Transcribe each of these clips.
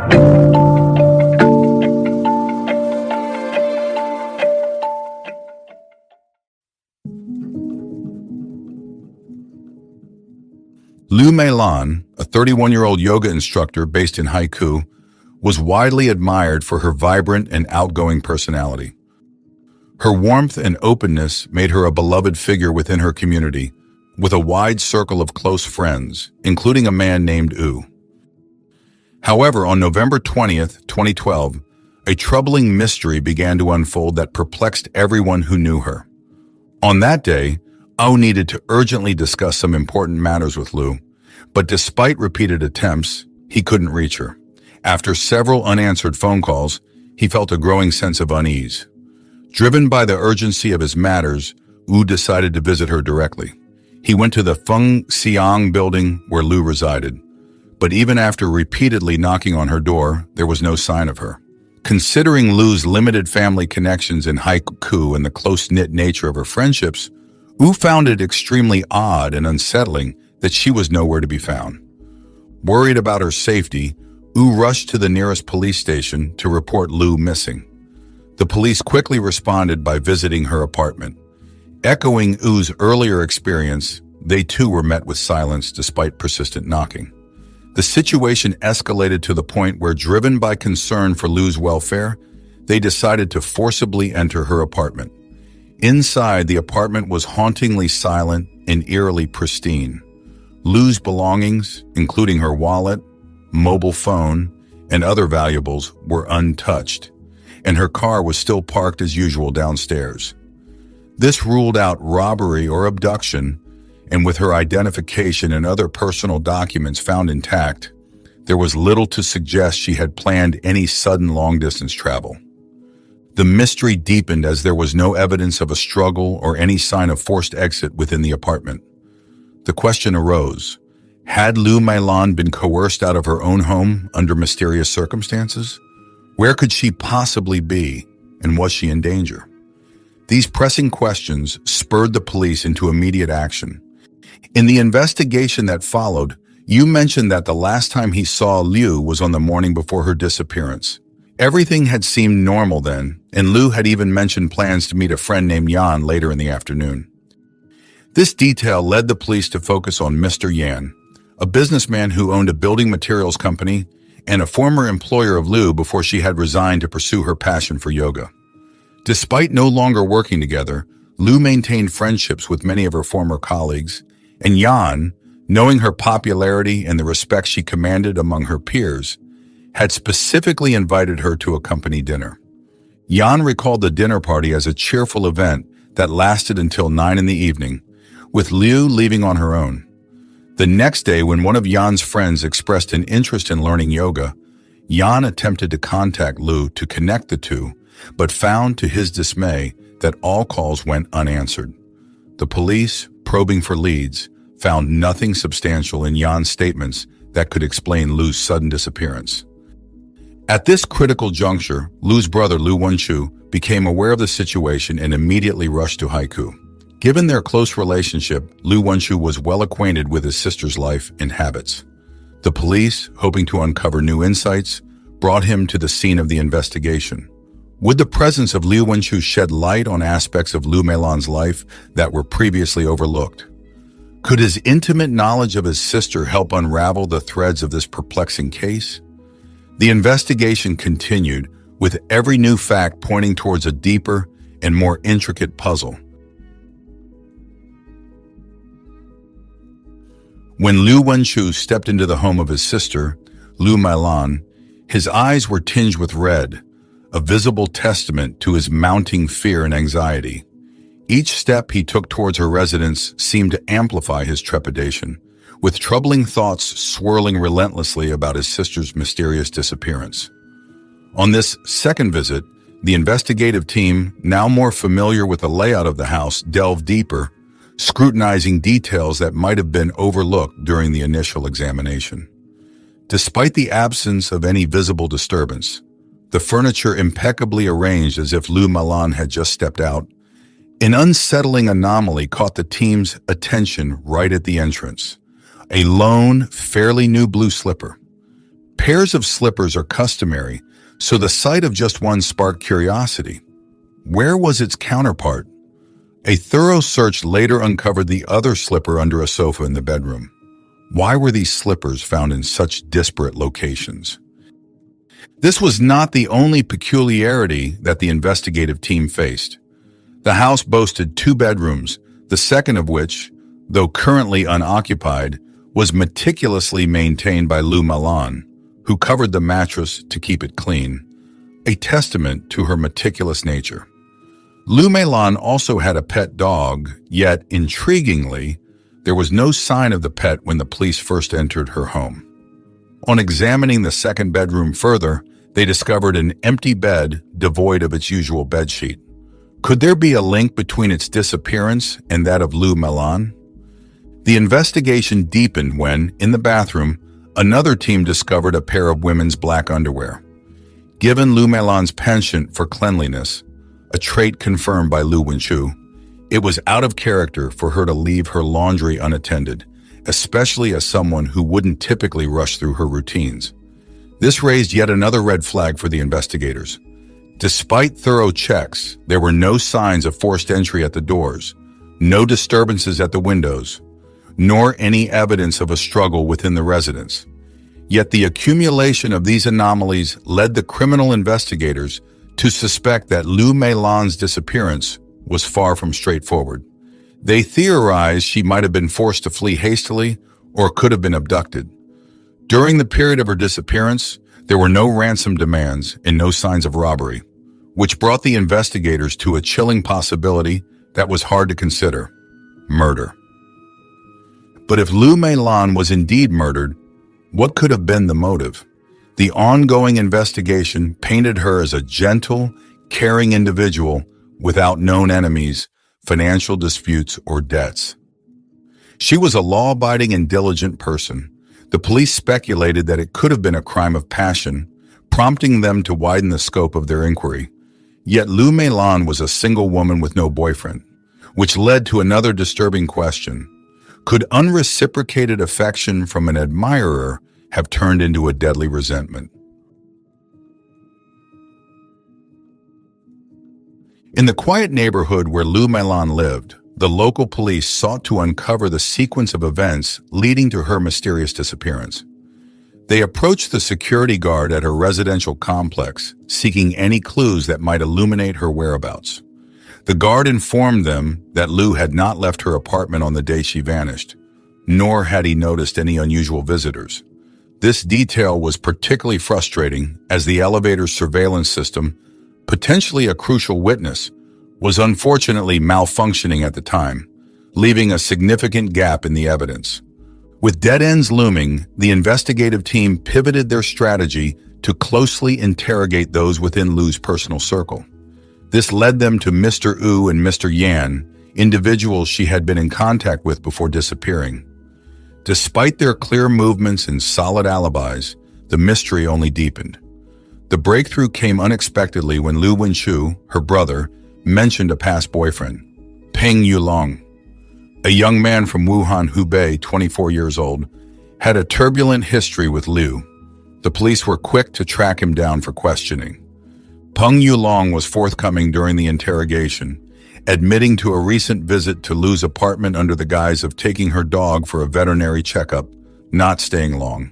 Liu Meilan, a 31-year-old yoga instructor based in Haikou, was widely admired for her vibrant and outgoing personality. Her warmth and openness made her a beloved figure within her community, with a wide circle of close friends, including a man named U. However, on November 20th, 2012, a troubling mystery began to unfold that perplexed everyone who knew her. On that day, U needed to urgently discuss some important matters with Liu, but despite repeated attempts, he couldn't reach her. After several unanswered phone calls, he felt a growing sense of unease. Driven by the urgency of his matters, U decided to visit her directly. He went to the Feng Xiang building where Liu resided, but even after repeatedly knocking on her door, there was no sign of her. Considering Liu's limited family connections in Haikou and the close-knit nature of her friendships, U found it extremely odd and unsettling that she was nowhere to be found. Worried about her safety, U rushed to the nearest police station to report Liu missing. The police quickly responded by visiting her apartment. Echoing U's earlier experience, they too were met with silence despite persistent knocking. The situation escalated to the point where, driven by concern for Liu's welfare, they decided to forcibly enter her apartment. Inside, the apartment was hauntingly silent and eerily pristine. Liu's belongings, including her wallet, mobile phone, and other valuables, were untouched, and her car was still parked as usual downstairs. This ruled out robbery or abduction, and with her identification and other personal documents found intact, there was little to suggest she had planned any sudden long-distance travel. The mystery deepened as there was no evidence of a struggle or any sign of forced exit within the apartment. The question arose, had Liu Meilan been coerced out of her own home under mysterious circumstances? Where could she possibly be, and was she in danger? These pressing questions spurred the police into immediate action. In the investigation that followed, Yu mentioned that the last time he saw Liu was on the morning before her disappearance. Everything had seemed normal then, and Liu had even mentioned plans to meet a friend named Yan later in the afternoon. This detail led the police to focus on Mr. Yan, a businessman who owned a building materials company and a former employer of Liu before she had resigned to pursue her passion for yoga. Despite no longer working together, Liu maintained friendships with many of her former colleagues, and Yan, knowing her popularity and the respect she commanded among her peers, had specifically invited her to a company dinner. Yan recalled the dinner party as a cheerful event that lasted until 9 in the evening, with Liu leaving on her own. The next day, when one of Yan's friends expressed an interest in learning yoga, Yan attempted to contact Liu to connect the two, but found to his dismay that all calls went unanswered. The police, probing for leads, found nothing substantial in Yan's statements that could explain Liu's sudden disappearance. At this critical juncture, Liu's brother Liu Wenchu became aware of the situation and immediately rushed to Haikou. Given their close relationship, Liu Wenchu was well acquainted with his sister's life and habits. The police, hoping to uncover new insights, brought him to the scene of the investigation. Would the presence of Liu Wenchu shed light on aspects of Liu Meilan's life that were previously overlooked? Could his intimate knowledge of his sister help unravel the threads of this perplexing case? The investigation continued, with every new fact pointing towards a deeper and more intricate puzzle. When Liu Wenchu stepped into the home of his sister, Liu Meilan, his eyes were tinged with red, a visible testament to his mounting fear and anxiety. Each step he took towards her residence seemed to amplify his trepidation, with troubling thoughts swirling relentlessly about his sister's mysterious disappearance. On this second visit, the investigative team, now more familiar with the layout of the house, delved deeper, scrutinizing details that might have been overlooked during the initial examination. Despite the absence of any visible disturbance, the furniture impeccably arranged as if Liu Meilan had just stepped out, an unsettling anomaly caught the team's attention right at the entrance. A lone, fairly new blue slipper. Pairs of slippers are customary, so the sight of just one sparked curiosity. Where was its counterpart? A thorough search later uncovered the other slipper under a sofa in the bedroom. Why were these slippers found in such disparate locations? This was not the only peculiarity that the investigative team faced. The house boasted 2 bedrooms, the second of which, though currently unoccupied, was meticulously maintained by Liu Meilan, who covered the mattress to keep it clean, a testament to her meticulous nature. Liu Meilan also had a pet dog, yet, intriguingly, there was no sign of the pet when the police first entered her home. On examining the second bedroom further, they discovered an empty bed devoid of its usual bedsheet. Could there be a link between its disappearance and that of Liu Meilan? The investigation deepened when, in the bathroom, another team discovered a pair of women's black underwear. Given Liu Meilan's penchant for cleanliness, a trait confirmed by Liu Wenchu, it was out of character for her to leave her laundry unattended, especially as someone who wouldn't typically rush through her routines. This raised yet another red flag for the investigators. Despite thorough checks, there were no signs of forced entry at the doors, no disturbances at the windows, nor any evidence of a struggle within the residence. Yet the accumulation of these anomalies led the criminal investigators to suspect that Liu Meilan's disappearance was far from straightforward. They theorized she might have been forced to flee hastily or could have been abducted. During the period of her disappearance, there were no ransom demands and no signs of robbery, which brought the investigators to a chilling possibility that was hard to consider: murder. But if Liu Meilan was indeed murdered, what could have been the motive? The ongoing investigation painted her as a gentle, caring individual without known enemies, financial disputes, or debts. She was a law-abiding and diligent person. The police speculated that it could have been a crime of passion, prompting them to widen the scope of their inquiry. Yet Liu Meilan was a single woman with no boyfriend, which led to another disturbing question. Could unreciprocated affection from an admirer have turned into a deadly resentment? In the quiet neighborhood where Liu Meilan lived, the local police sought to uncover the sequence of events leading to her mysterious disappearance. They approached the security guard at her residential complex, seeking any clues that might illuminate her whereabouts. The guard informed them that Liu had not left her apartment on the day she vanished, nor had he noticed any unusual visitors. This detail was particularly frustrating as the elevator's surveillance system, potentially a crucial witness, was unfortunately malfunctioning at the time, leaving a significant gap in the evidence. With dead ends looming, the investigative team pivoted their strategy to closely interrogate those within Liu's personal circle. This led them to Mr. Wu and Mr. Yan, individuals she had been in contact with before disappearing. Despite their clear movements and solid alibis, the mystery only deepened. The breakthrough came unexpectedly when Liu Wenchu, her brother, mentioned a past boyfriend, Peng Yulong. A young man from Wuhan, Hubei, 24 years old, had a turbulent history with Liu. The police were quick to track him down for questioning. Peng Yulong was forthcoming during the interrogation, admitting to a recent visit to Liu's apartment under the guise of taking her dog for a veterinary checkup, not staying long.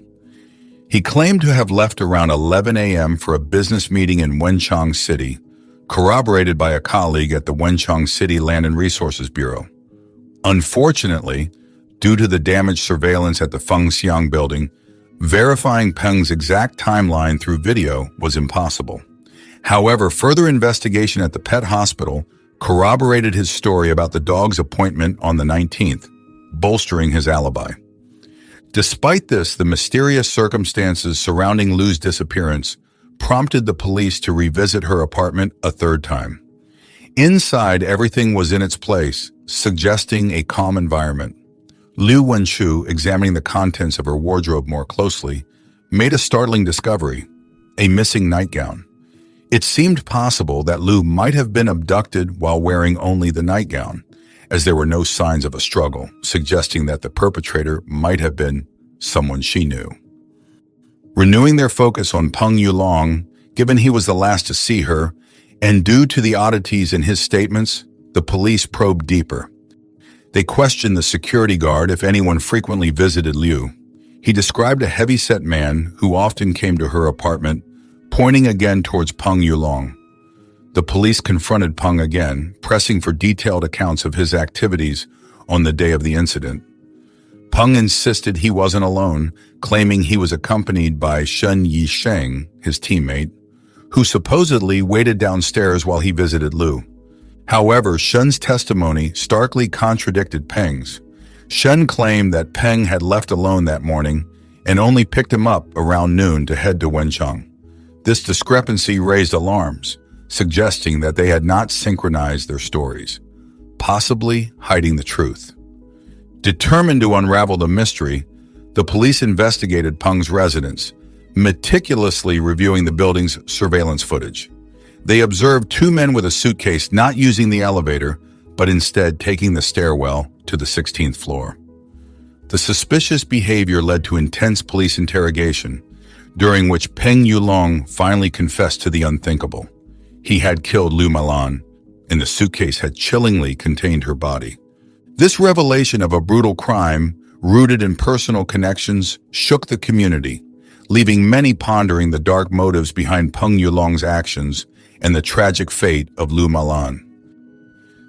He claimed to have left around 11 a.m. for a business meeting in Wenchang City, corroborated by a colleague at the Wenchang City Land and Resources Bureau. Unfortunately, due to the damaged surveillance at the Fengxiang building, verifying Peng's exact timeline through video was impossible. However, further investigation at the pet hospital corroborated his story about the dog's appointment on the 19th, bolstering his alibi. Despite this, the mysterious circumstances surrounding Liu's disappearance prompted the police to revisit her apartment a third time. Inside, everything was in its place, suggesting a calm environment. Liu Wenchu, examining the contents of her wardrobe more closely, made a startling discovery: a missing nightgown. It seemed possible that Liu might have been abducted while wearing only the nightgown, as there were no signs of a struggle, suggesting that the perpetrator might have been someone she knew. renewing their focus on Peng Yulong, given he was the last to see her, and due to the oddities in his statements, the police probed deeper. They questioned the security guard if anyone frequently visited Liu. He described a heavy-set man who often came to her apartment, pointing again towards Peng Yulong. The police confronted Peng again, pressing for detailed accounts of his activities on the day of the incident. Peng insisted he wasn't alone, claiming he was accompanied by Shen Yisheng, his teammate, who supposedly waited downstairs while he visited Liu. However, Shen's testimony starkly contradicted Peng's. Shen claimed that Peng had left alone that morning and only picked him up around noon to head to Wenchang. This discrepancy raised alarms, suggesting that they had not synchronized their stories, possibly hiding the truth. Determined to unravel the mystery, the police investigated Peng's residence, meticulously reviewing the building's surveillance footage. They observed two men with a suitcase not using the elevator, but instead taking the stairwell to the 16th floor. The suspicious behavior led to intense police interrogation, during which Peng Yulong finally confessed to the unthinkable. He had killed Liu Meilan, and the suitcase had chillingly contained her body. This revelation of a brutal crime, rooted in personal connections, shook the community, leaving many pondering the dark motives behind Peng Yulong's actions and the tragic fate of Liu Meilan.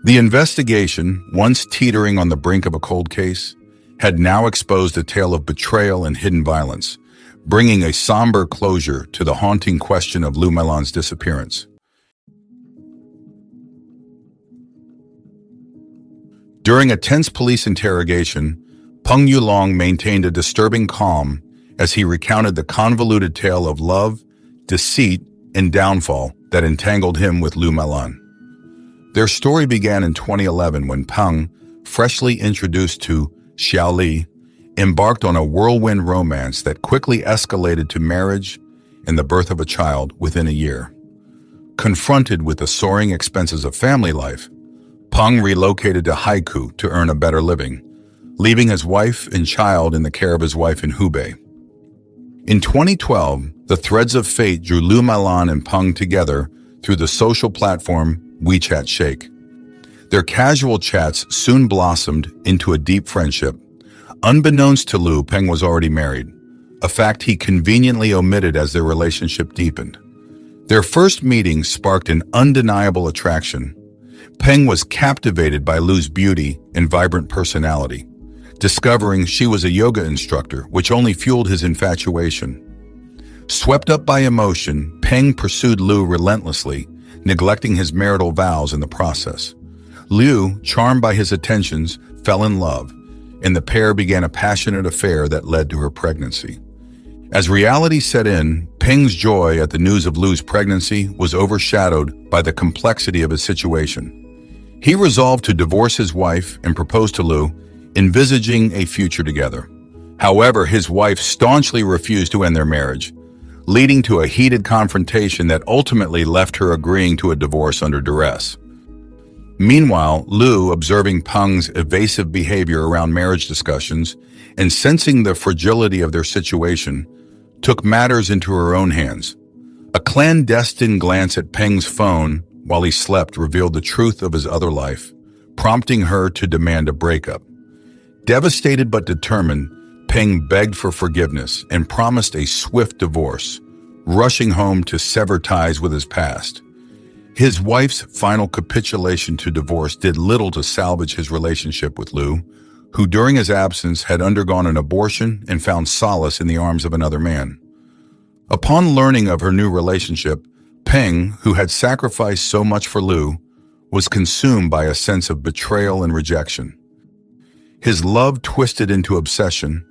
The investigation, once teetering on the brink of a cold case, had now exposed a tale of betrayal and hidden violence, bringing a somber closure to the haunting question of Liu Meilan's disappearance. During a tense police interrogation, Peng Yulong maintained a disturbing calm as he recounted the convoluted tale of love, deceit, and downfall that entangled him with Liu Meilan. Their story began in 2011 when Peng, freshly introduced to Xiaoli, embarked on a whirlwind romance that quickly escalated to marriage and the birth of a child within a year. Confronted with the soaring expenses of family life, Peng relocated to Haikou to earn a better living, leaving his wife and child in the care of his wife in Hubei. In 2012, the threads of fate drew Liu Meilan and Peng together through the social platform WeChat Shake. Their casual chats soon blossomed into a deep friendship. Unbeknownst to Liu, Peng was already married, a fact he conveniently omitted as their relationship deepened. Their first meeting sparked an undeniable attraction. Peng was captivated by Liu's beauty and vibrant personality, discovering she was a yoga instructor, which only fueled his infatuation. Swept up by emotion, Peng pursued Liu relentlessly, neglecting his marital vows in the process. Liu, charmed by his attentions, fell in love, and the pair began a passionate affair that led to her pregnancy. As reality set in, Peng's joy at the news of Liu's pregnancy was overshadowed by the complexity of his situation. He resolved to divorce his wife and propose to Liu, envisaging a future together. However, his wife staunchly refused to end their marriage, leading to a heated confrontation that ultimately left her agreeing to a divorce under duress. Meanwhile, Liu, observing Peng's evasive behavior around marriage discussions and sensing the fragility of their situation, took matters into her own hands. A clandestine glance at Peng's phone while he slept revealed the truth of his other life, prompting her to demand a breakup. Devastated but determined, Peng begged for forgiveness and promised a swift divorce, rushing home to sever ties with his past. His wife's final capitulation to divorce did little to salvage his relationship with Liu, who during his absence had undergone an abortion and found solace in the arms of another man. Upon learning of her new relationship, Peng, who had sacrificed so much for Liu, was consumed by a sense of betrayal and rejection. His love twisted into obsession.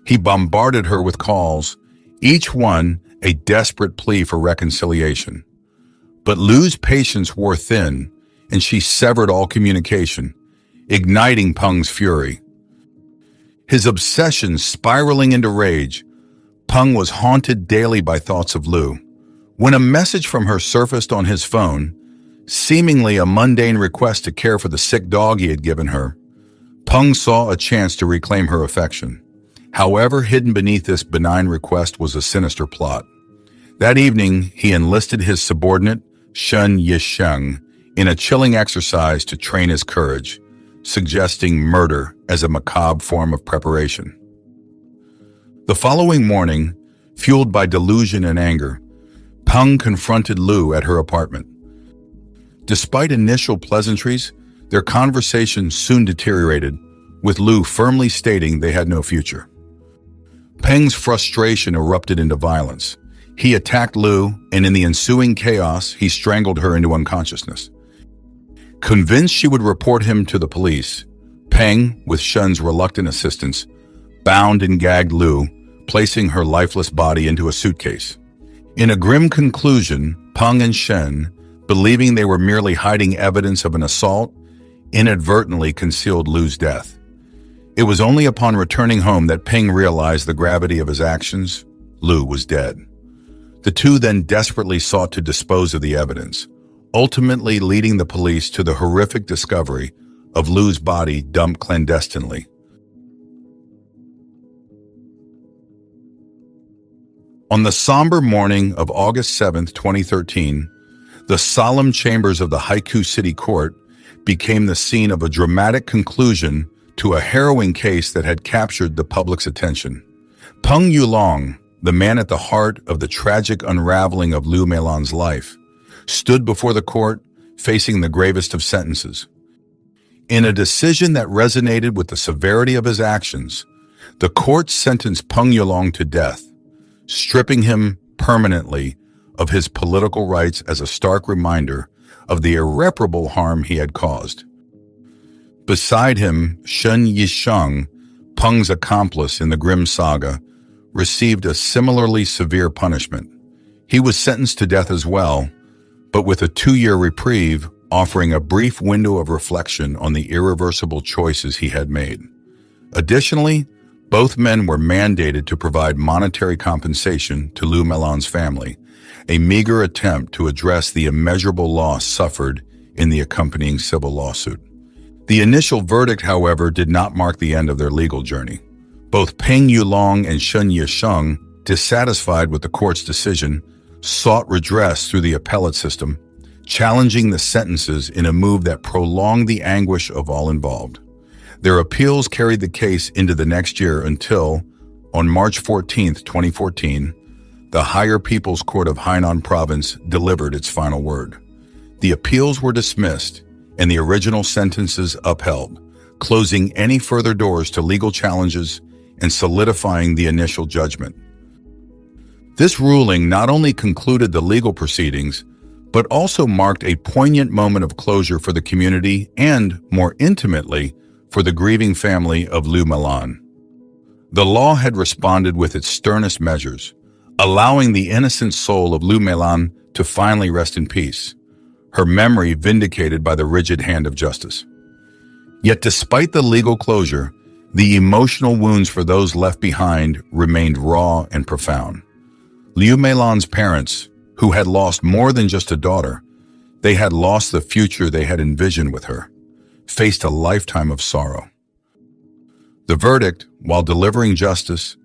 He bombarded her with calls, each one a desperate plea for reconciliation. But Liu's patience wore thin, and she severed all communication, igniting Peng's fury. His obsession spiraling into rage, Peng was haunted daily by thoughts of Liu. When a message from her surfaced on his phone, seemingly a mundane request to care for the sick dog he had given her, Peng saw a chance to reclaim her affection. However, hidden beneath this benign request was a sinister plot. That evening, he enlisted his subordinate, Shen Yisheng, in a chilling exercise to train his courage, suggesting murder as a macabre form of preparation. The following morning, fueled by delusion and anger, Peng confronted Liu at her apartment. Despite initial pleasantries, their conversation soon deteriorated, with Liu firmly stating they had no future. Peng's frustration erupted into violence. He attacked Liu, and in the ensuing chaos, he strangled her into unconsciousness. Convinced she would report him to the police, Peng, with Shen's reluctant assistance, bound and gagged Liu, placing her lifeless body into a suitcase. In a grim conclusion, Peng and Shen, believing they were merely hiding evidence of an assault, inadvertently concealed Liu's death. It was only upon returning home that Peng realized the gravity of his actions. Liu was dead. The two then desperately sought to dispose of the evidence, ultimately leading the police to the horrific discovery of Liu's body dumped clandestinely. On the somber morning of August 7, 2013, the solemn chambers of the Haikou City Court became the scene of a dramatic conclusion to a harrowing case that had captured the public's attention. Peng Yulong, the man at the heart of the tragic unraveling of Liu Meilan's life, stood before the court facing the gravest of sentences. In a decision that resonated with the severity of his actions, the court sentenced Peng Yulong to death, stripping him permanently of his political rights as a stark reminder of the irreparable harm he had caused. Beside him, Shen Yisheng, Peng's accomplice in the grim saga, received a similarly severe punishment. He was sentenced to death as well, but with a 2-year reprieve, offering a brief window of reflection on the irreversible choices he had made. Additionally, both men were mandated to provide monetary compensation to Liu Meilan's family, a meager attempt to address the immeasurable loss suffered in the accompanying civil lawsuit. The initial verdict, however, did not mark the end of their legal journey. Both Peng Yulong and Shen Yisheng, dissatisfied with the court's decision, sought redress through the appellate system, challenging the sentences in a move that prolonged the anguish of all involved. Their appeals carried the case into the next year until, on March 14, 2014, the Higher People's Court of Hainan Province delivered its final word. The appeals were dismissed and the original sentences upheld, closing any further doors to legal challenges and solidifying the initial judgment. This ruling not only concluded the legal proceedings, but also marked a poignant moment of closure for the community and, more intimately, for the grieving family of Liu Meilan. The law had responded with its sternest measures, allowing the innocent soul of Liu Meilan to finally rest in peace, her memory vindicated by the rigid hand of justice. Yet despite the legal closure, the emotional wounds for those left behind remained raw and profound. Liu Meilan's parents, who had lost more than just a daughter, they had lost the future they had envisioned with her, faced a lifetime of sorrow. The verdict, while delivering justice,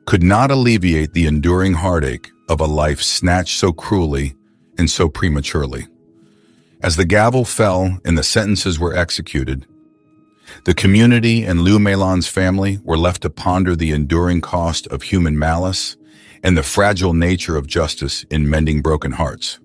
could not alleviate the enduring heartache of a life snatched so cruelly and so prematurely. As the gavel fell and the sentences were executed, the community and Liu Meilan's family were left to ponder the enduring cost of human malice and the fragile nature of justice in mending broken hearts.